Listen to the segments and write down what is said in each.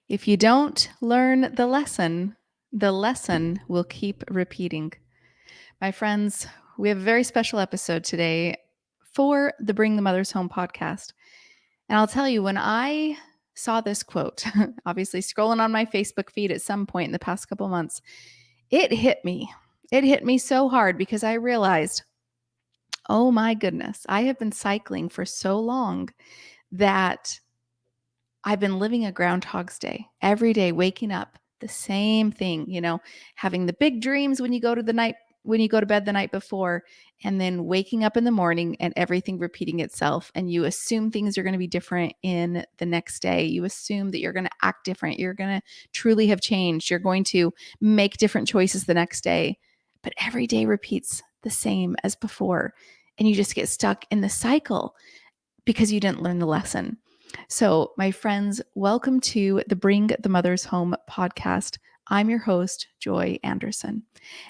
If you don't learn the lesson will keep repeating. My friends, we have a very special episode today for the Bring the Mothers Home podcast. And I'll tell you, when I saw this quote, obviously scrolling on my Facebook feed at some point in the past couple months, it hit me. It hit me so hard because I realized, oh my goodness, I have been cycling for so long that I've been living a Groundhog's Day every day, waking up the same thing, having the big dreams when you go to bed the night before, and then waking up in the morning and everything repeating itself. And you assume things are going to be different in the next day. You assume that you're going to act different. You're going to truly have changed. You're going to make different choices the next day. But every day repeats the same as before. And you just get stuck in the cycle because you didn't learn the lesson. So, my friends, welcome to the Bring the Mothers Home podcast. I'm your host, Joy Anderson.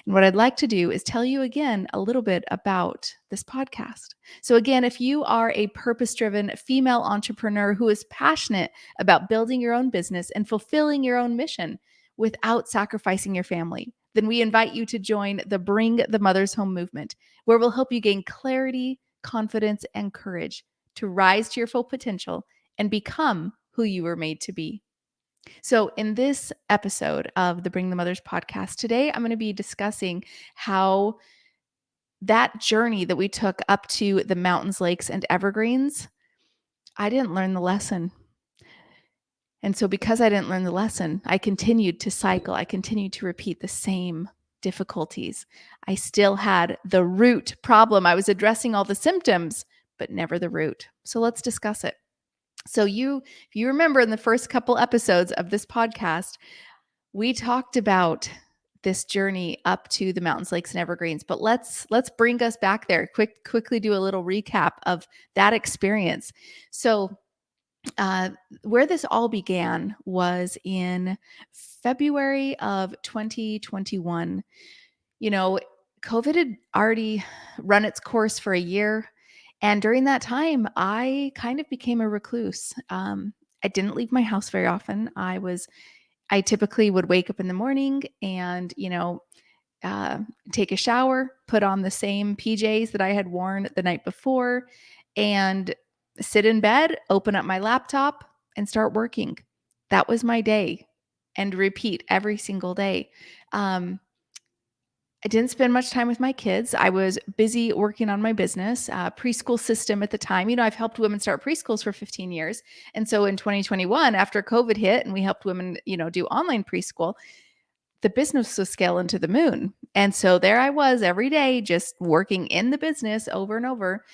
And what I'd like to do is tell you again a little bit about this podcast. So, again, if you are a purpose driven female entrepreneur who is passionate about building your own business and fulfilling your own mission without sacrificing your family, then we invite you to join the Bring the Mothers Home movement, where we'll help you gain clarity, confidence, and courage to rise to your full potential and become who you were made to be. So, in this episode of the Bring the Mothers podcast, today I'm going to be discussing how that journey that we took up to the mountains, lakes, and evergreens, I didn't learn the lesson. And so, because I didn't learn the lesson, I continued to cycle, I continued to repeat the same difficulties. I still had the root problem. I was addressing all the symptoms, but never the root. So, let's discuss it. So if you remember in the first couple episodes of this podcast, we talked about this journey up to the mountains, lakes, and evergreens. But let's bring us back there. Quickly do a little recap of that experience. So where this all began was in February of 2021. COVID had already run its course for a year. And during that time, I kind of became a recluse. I didn't leave my house very often. I typically would wake up in the morning and, uh, take a shower, put on the same PJs that I had worn the night before, and sit in bed, open up my laptop, and start working. That was my day, and repeat every single day. I didn't spend much time with my kids. I was busy working on my business, preschool system at the time. I've helped women start preschools for 15 years. And so in 2021, after COVID hit and we helped women, do online preschool, the business was scaling to the moon. And so there I was every day just working in the business over and over.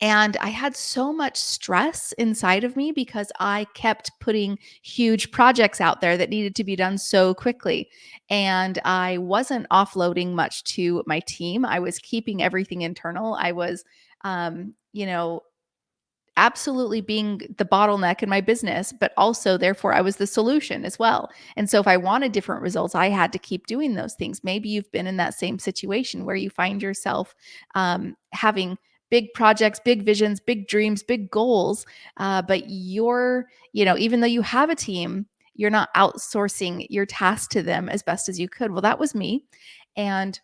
And I had so much stress inside of me because I kept putting huge projects out there that needed to be done so quickly. And I wasn't offloading much to my team. I was keeping everything internal. I was, absolutely being the bottleneck in my business, but also, therefore, I was the solution as well. And so, if I wanted different results, I had to keep doing those things. Maybe you've been in that same situation where you find yourself having big projects, big visions, big dreams, big goals, but even though you have a team, you're not outsourcing your tasks to them as best as you could. Well, that was me. And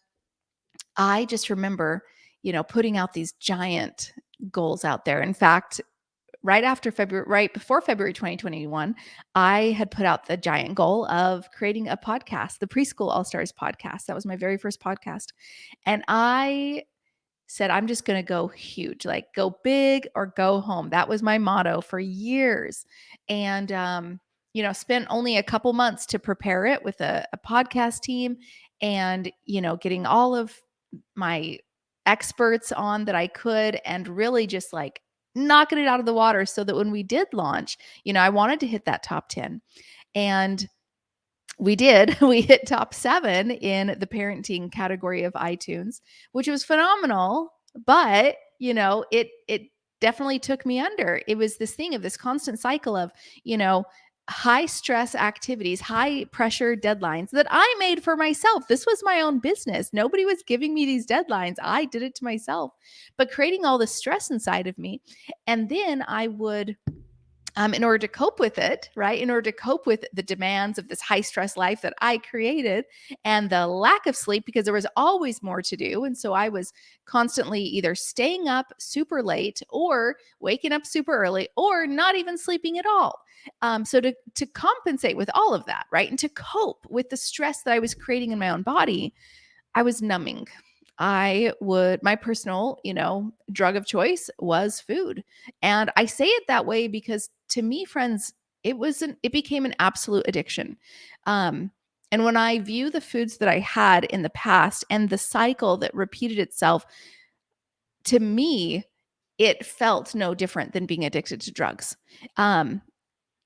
I just remember, putting out these giant goals out there. In fact, right before February 2021, I had put out the giant goal of creating a podcast, the Preschool All Stars podcast. That was my very first podcast. And I said, I'm just going to go huge, like go big or go home. That was my motto for years. And, spent only a couple months to prepare it with a podcast team and, getting all of my experts on that I could and really just like knocking it out of the water so that when we did launch, I wanted to hit that top 10. And we did. We hit top 7 in the parenting category of iTunes, which was phenomenal. But, it definitely took me under. It was this thing of this constant cycle of, high stress activities, high pressure deadlines that I made for myself. This was my own business. Nobody was giving me these deadlines. I did it to myself, but creating all the stress inside of me. And then I would in order to cope with it, right? In order to cope with the demands of this high stress life that I created and the lack of sleep, because there was always more to do. And so I was constantly either staying up super late or waking up super early or not even sleeping at all. So to compensate with all of that, right? And to cope with the stress that I was creating in my own body, I was numbing. My personal, drug of choice was food. And I say it that way because to me, friends, it became an absolute addiction. Um, and when I view the foods that I had in the past and the cycle that repeated itself, to me, it felt no different than being addicted to drugs. Um,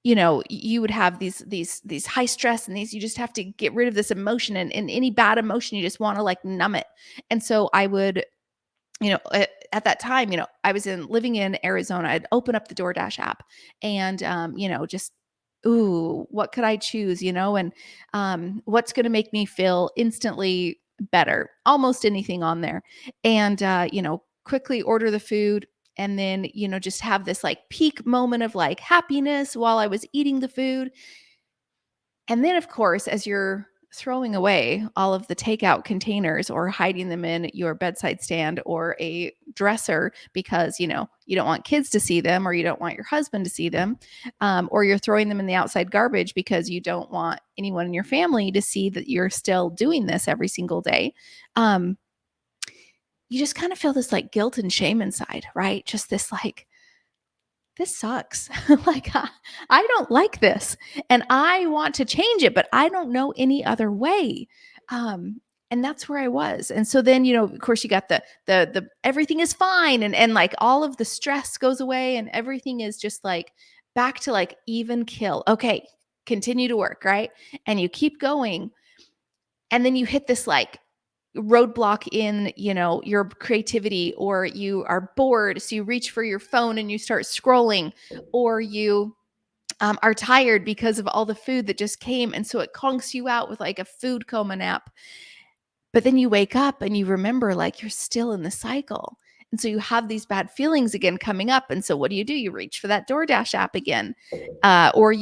you would have these high stress and these you just have to get rid of this emotion and any bad emotion you just want to like numb it. And so I would, at that time, I was living in Arizona. I'd open up the DoorDash app and just ooh, what could I choose, and what's going to make me feel instantly better? Almost anything on there. And quickly order the food and then, just have this like peak moment of like happiness while I was eating the food. And then, of course, as you're throwing away all of the takeout containers or hiding them in your bedside stand or a dresser because, you don't want kids to see them or you don't want your husband to see them, or you're throwing them in the outside garbage because you don't want anyone in your family to see that you're still doing this every single day. Um, you just kind of feel this like guilt and shame inside, right? Just this like, this sucks. Like, I don't like this and I want to change it, but I don't know any other way. Um, and that's where I was. And so then, of course you got the everything is fine and like all of the stress goes away and everything is just like back to like even kill. Okay, continue to work, right? And you keep going and then you hit this like roadblock in your creativity or you are bored so you reach for your phone and you start scrolling or you are tired because of all the food that just came and so it conks you out with like a food coma nap, but then you wake up and you remember like you're still in the cycle. And so you have these bad feelings again coming up. And so what do? You reach for that DoorDash app again. Or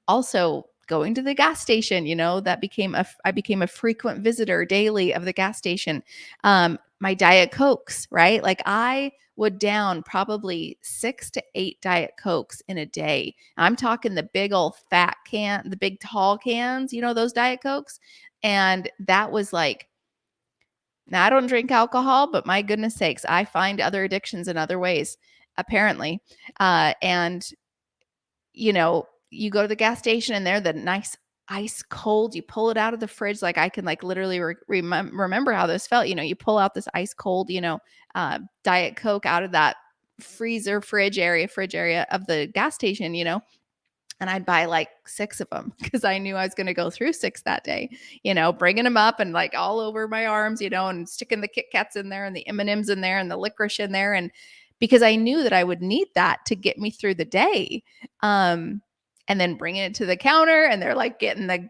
also going to the gas station, I became a frequent visitor daily of the gas station. My Diet Cokes, right? Like I would down probably 6 to 8 Diet Cokes in a day. I'm talking the big old fat can, the big tall cans, those Diet Cokes. And that was like, now I don't drink alcohol, but my goodness sakes, I find other addictions in other ways, apparently. And, you go to the gas station and they're the nice ice cold, you pull it out of the fridge. Like I can like literally remember how this felt. You pull out this ice cold, Diet Coke out of that fridge area of the gas station, and I'd buy like 6 of them because I knew I was going to go through 6 that day, bringing them up and like all over my arms, and sticking the Kit Kats in there and the M&Ms in there and the licorice in there. And because I knew that I would need that to get me through the day. And then bringing it to the counter and they're like getting the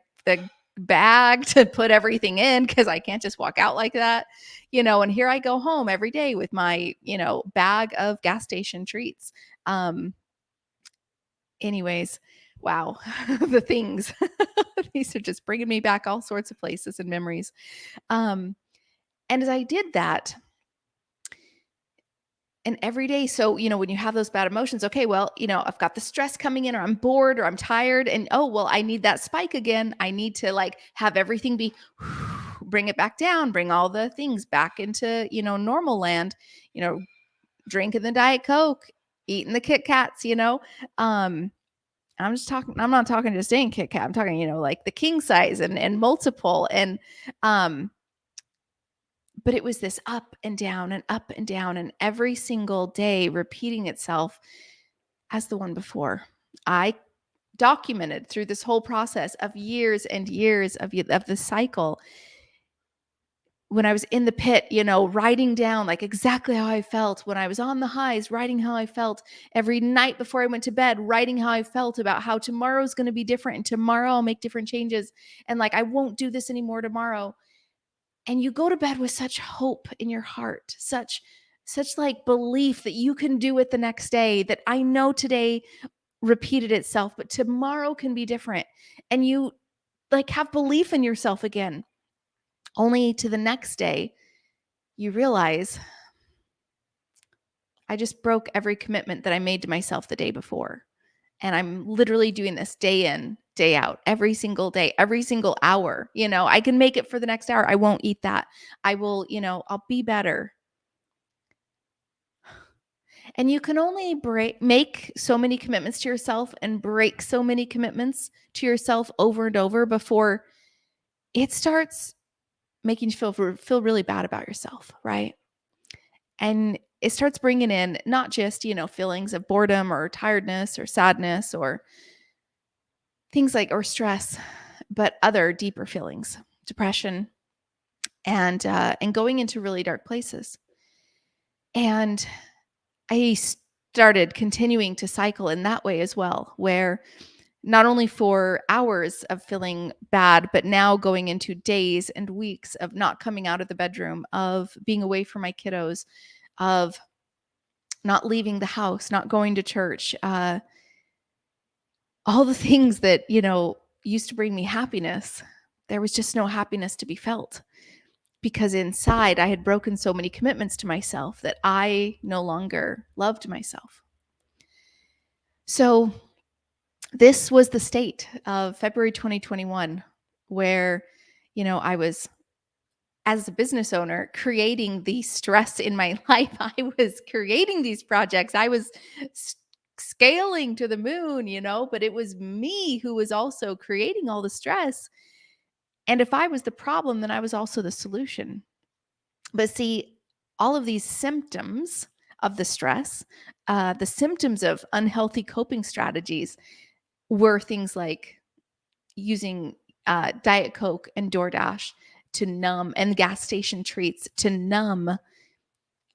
bag to put everything in because I can't just walk out like that, and here I go home every day with my, bag of gas station treats. Anyways, wow, the things. These are just bringing me back all sorts of places and memories. Um, and as I did that, and every day, so, when you have those bad emotions, okay, well, I've got the stress coming in, or I'm bored, or I'm tired, and oh, well, I need that spike again. I need to like have everything be, bring it back down, bring all the things back into, normal land, drinking the Diet Coke, eating the Kit Kats, um, I'm not talking just any Kit Kat. I'm talking, like the king size and multiple. And but it was this up and down and up and down and every single day repeating itself as the one before. I documented through this whole process of years and years of the cycle when I was in the pit, writing down like exactly how I felt when I was on the highs, writing how I felt every night before I went to bed, writing how I felt about how tomorrow's going to be different and tomorrow I'll make different changes. And like, I won't do this anymore tomorrow. And you go to bed with such hope in your heart, such like belief that you can do it the next day, that I know today repeated itself, but tomorrow can be different. And you like have belief in yourself again. Only to the next day, you realize I just broke every commitment that I made to myself the day before. And I'm literally doing this day in, day out, every single day, every single hour. I can make it for the next hour. I won't eat that. I will, I'll be better. And you can only make so many commitments to yourself and break so many commitments to yourself over and over before it starts making you feel really bad about yourself, right? And it starts bringing in not just, feelings of boredom or tiredness or sadness or things like or stress, but other deeper feelings, depression, and going into really dark places. And I started continuing to cycle in that way as well, where not only for hours of feeling bad, but now going into days and weeks of not coming out of the bedroom, of being away from my kiddos, of not leaving the house, not going to church, all the things that, used to bring me happiness. There was just no happiness to be felt because inside I had broken so many commitments to myself that I no longer loved myself. So this was the state of February 2021, where, I was, as a business owner, creating the stress in my life. I was creating these projects. I was scaling to the moon, but it was me who was also creating all the stress. And if I was the problem, then I was also the solution. But see, all of these symptoms of the stress, the symptoms of unhealthy coping strategies were things like using Diet Coke and DoorDash to numb, and gas station treats to numb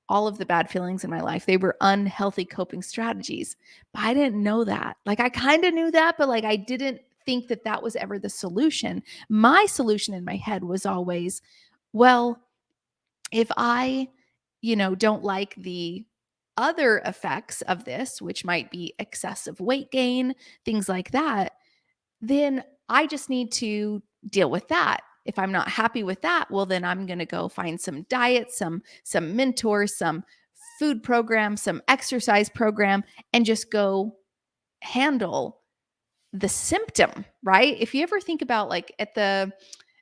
all of the bad feelings in my life. They were unhealthy coping strategies. But I didn't know that. Like, I kind of knew that, but like I didn't think that that was ever the solution. My solution in my head was always, well, if I, don't like the other effects of this, which might be excessive weight gain, things like that, then I just need to deal with that. If I'm not happy with that, well, then I'm going to go find some diet, some mentors, some food program, some exercise program, and just go handle the symptom, right? If you ever think about like at the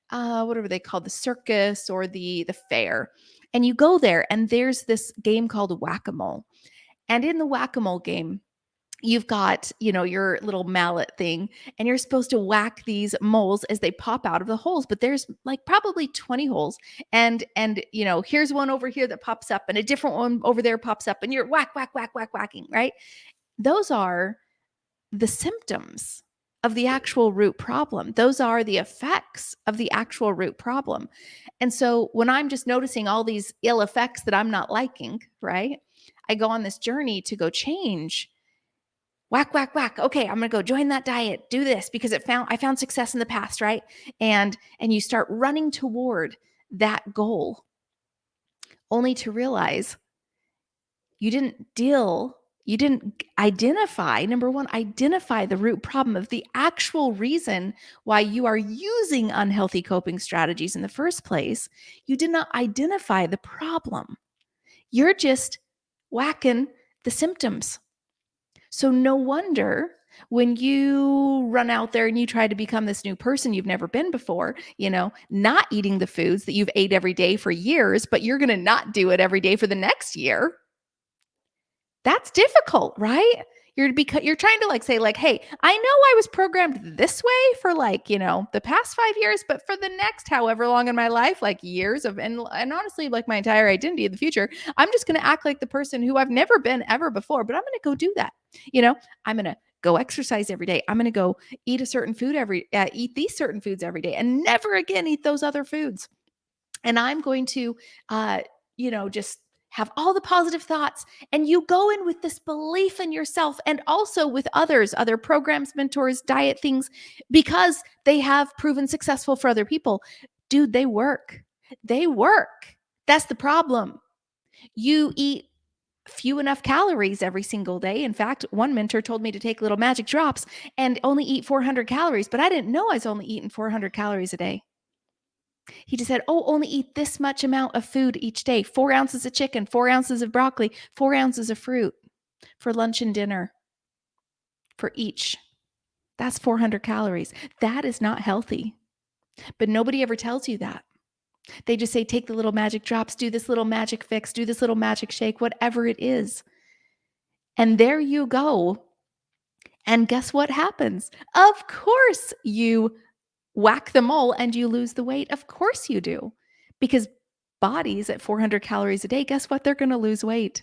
whatever they call the circus or the fair, and you go there and there's this game called whack-a-mole. And in the whack-a-mole game, you've got, your little mallet thing, and you're supposed to whack these moles as they pop out of the holes. But there's like probably 20 holes. And here's one over here that pops up, and a different one over there pops up, and you're whack, whack, whack, whack, whacking, right? Those are the symptoms of the actual root problem. Those are the effects of the actual root problem. And so when I'm just noticing all these ill effects that I'm not liking, right? I go on this journey to go change. Whack, whack, whack. Okay, I'm gonna go join that diet, do this because I found success in the past, right? And you start running toward that goal, only to realize you didn't identify, number one, identify the root problem of the actual reason why you are using unhealthy coping strategies in the first place. You did not identify the problem. You're just whacking the symptoms. So no wonder when you run out there and you try to become this new person you've never been before, not eating the foods that you've ate every day for years, but you're going to not do it every day for the next year. That's difficult, right? You're trying to like say like, hey, I know I was programmed this way for like, the past 5 years, but for the next however long in my life, like years of, and honestly, like my entire identity in the future, I'm just going to act like the person who I've never been ever before, but I'm going to go do that. I'm going to go exercise every day. I'm going to go eat a certain food eat these certain foods every day and never again eat those other foods. And I'm going to, just have all the positive thoughts. And you go in with this belief in yourself and also with others, other programs, mentors, diet things, because they have proven successful for other people. Dude, they work. They work. That's the problem. You eat few enough calories every single day. In fact, one mentor told me to take little magic drops and only eat 400 calories, but I didn't know I was only eating 400 calories a day. He just said, oh, only eat this much amount of food each day, 4 ounces of chicken, 4 ounces of broccoli, 4 ounces of fruit for lunch and dinner for each. That's 400 calories. That is not healthy. But nobody ever tells you that. They just say, take the little magic drops, do this little magic fix, do this little magic shake, whatever it is. And there you go. And guess what happens? Of course you whack them all and you lose the weight. Of course you do. Because bodies at 400 calories a day, guess what? They're going to lose weight.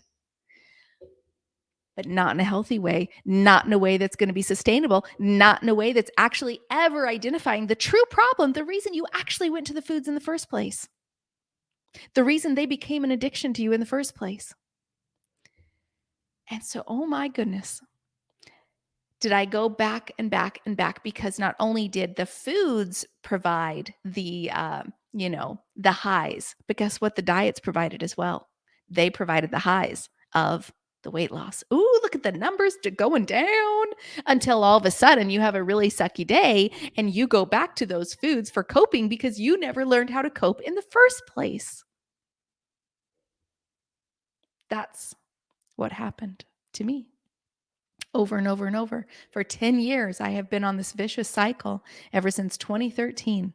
But not in a healthy way, not in a way that's going to be sustainable, not in a way that's actually ever identifying the true problem, the reason you actually went to the foods in the first place, the reason they became an addiction to you in the first place. And so, oh my goodness, did I go back and back and back because not only did the foods provide the highs, but guess what? The diets provided as well. They provided the highs of the weight loss. Ooh, look at the numbers going down until all of a sudden you have a really sucky day and you go back to those foods for coping because you never learned how to cope in the first place. That's what happened to me. Over and over and over. For 10 years, I have been on this vicious cycle ever since 2013.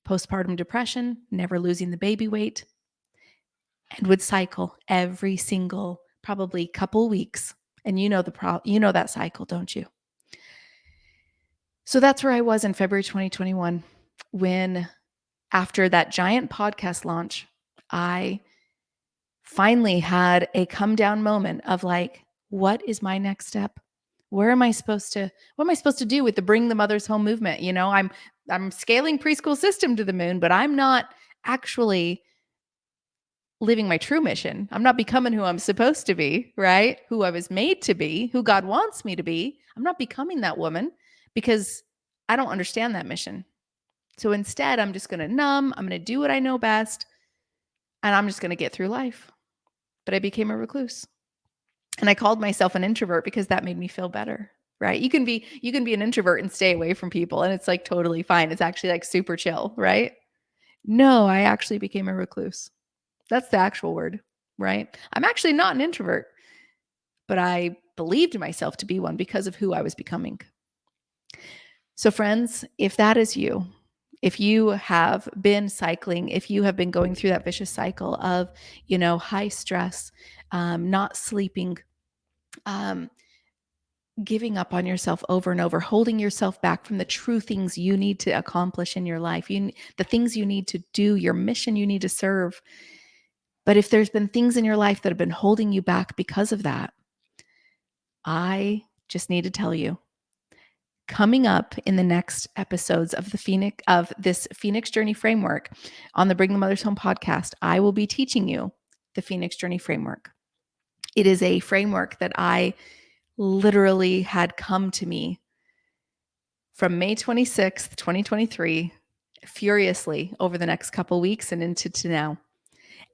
Postpartum depression, never losing the baby weight, and would cycle every single probably couple weeks. And you know that cycle, don't you? So that's where I was in February 2021 when after that giant podcast launch, I finally had a come down moment of like, what is my next step? What am I supposed to do with the Bring the Mothers Home movement? You know, I'm scaling preschool system to the moon, but I'm not actually living my true mission. I'm not becoming who I'm supposed to be, right? Who I was made to be, who God wants me to be. I'm not becoming that woman because I don't understand that mission. So instead, I'm just going to numb, I'm going to do what I know best, and I'm just going to get through life. But I became a recluse. And I called myself an introvert because that made me feel better, right? You can be an introvert and stay away from people and it's like totally fine. It's actually like super chill, right? No, I actually became a recluse. That's the actual word, right? I'm actually not an introvert, but I believed myself to be one because of who I was becoming. So friends, if that is you, if you have been cycling, if you have been going through that vicious cycle of, high stress, not sleeping, giving up on yourself over and over, holding yourself back from the true things you need to accomplish in your life, the things you need to do, your mission you need to serve. But if there's been things in your life that have been holding you back because of that, I just need to tell you, coming up in the next episodes of this Phoenix Journey Framework on the Bring the Mothers Home podcast, I will be teaching you the Phoenix Journey Framework. It is a framework that I literally had come to me from May 26th, 2023, furiously over the next couple weeks and into now.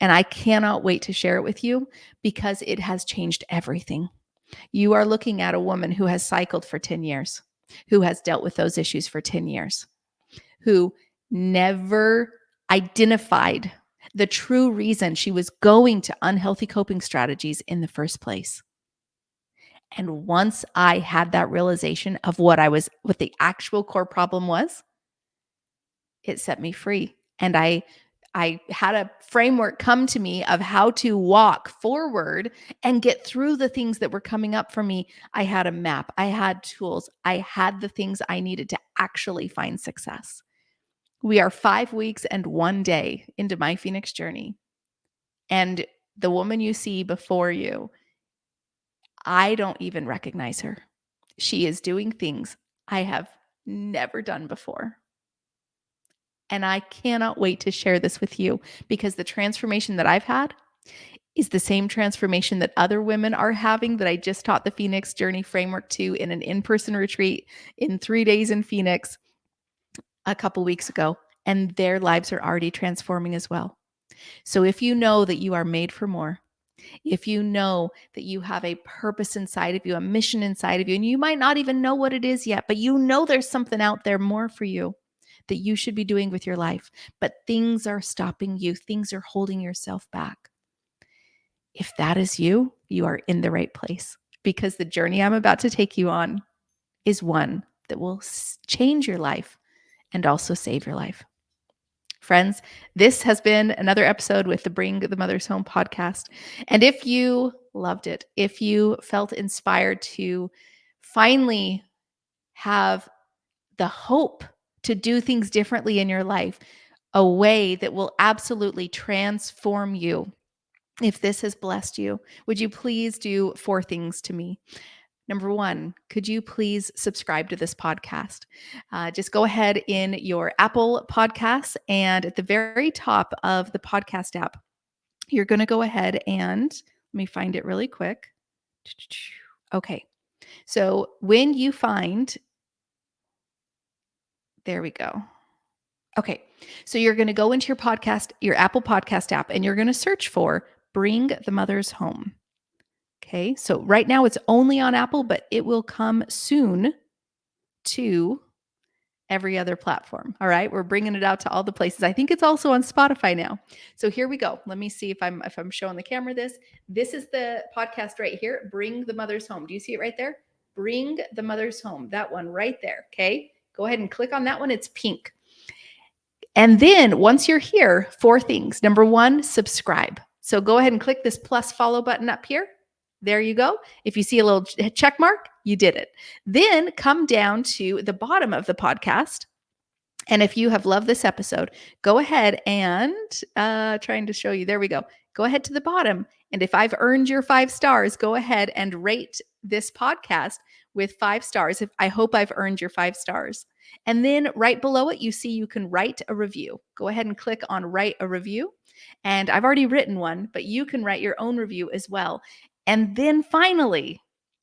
And I cannot wait to share it with you because it has changed everything. You are looking at a woman who has cycled for 10 years, who has dealt with those issues for 10 years, who never identified the true reason she was going to unhealthy coping strategies in the first place. And once I had that realization of what the actual core problem was, it set me free. And I had a framework come to me of how to walk forward and get through the things that were coming up for me. I had a map, I had tools, I had the things I needed to actually find success. We are 5 weeks and 1 day into my Phoenix journey. And the woman you see before you, I don't even recognize her. She is doing things I have never done before. And I cannot wait to share this with you because the transformation that I've had is the same transformation that other women are having that I just taught the Phoenix Journey Framework to in an in-person retreat in 3 days in Phoenix a couple weeks ago. And their lives are already transforming as well. So if you know that you are made for more, If you know that you have a purpose inside of you, a mission inside of you, and you might not even know what it is yet, but you know there's something out there more for you that you should be doing with your life, but things are stopping you, things are holding yourself back. If that is you, you are in the right place, because the journey I'm about to take you on is one that will change your life and also save your life. Friends, this has been another episode with the Bring the Mothers Home podcast. And if you loved it, if you felt inspired to finally have the hope to do things differently in your life, a way that will absolutely transform you, if this has blessed you, would you please do 4 things to me? Number 1, could you please subscribe to this podcast? Just go ahead in your Apple Podcasts, and at the very top of the podcast app, you're going to go ahead and let me find it really quick. Okay. So when you find, there we go. Okay. So you're going to go into your podcast, your Apple Podcast app, and you're going to search for Bring the Mothers Home. Okay. So right now it's only on Apple, but it will come soon to every other platform. All right. We're bringing it out to all the places. I think it's also on Spotify now. So here we go. Let me see if I'm showing the camera this. This is the podcast right here. Bring the Mothers Home. Do you see it right there? Bring the Mothers Home. That one right there. Okay. Go ahead and click on that one. It's pink. And then once you're here, 4 things. Number 1, subscribe. So go ahead and click this plus follow button up here. There you go. If you see a little check mark, you did it. Then come down to the bottom of the podcast. And if you have loved this episode, go ahead and trying to show you. There we go. Go ahead to the bottom. And if I've earned your 5 stars, go ahead and rate this podcast with 5 stars. I hope I've earned your 5 stars. And then right below it, you see you can write a review. Go ahead and click on write a review. And I've already written one, but you can write your own review as well. And then finally,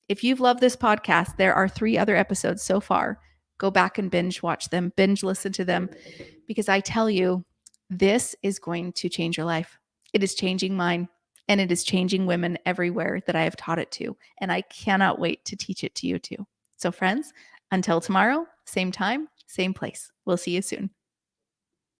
if you've loved this podcast, there are 3 other episodes so far. Go back and binge watch them, binge listen to them, because I tell you, this is going to change your life. It is changing mine, and it is changing women everywhere that I have taught it to. And I cannot wait to teach it to you too. So friends, until tomorrow, same time, same place. We'll see you soon.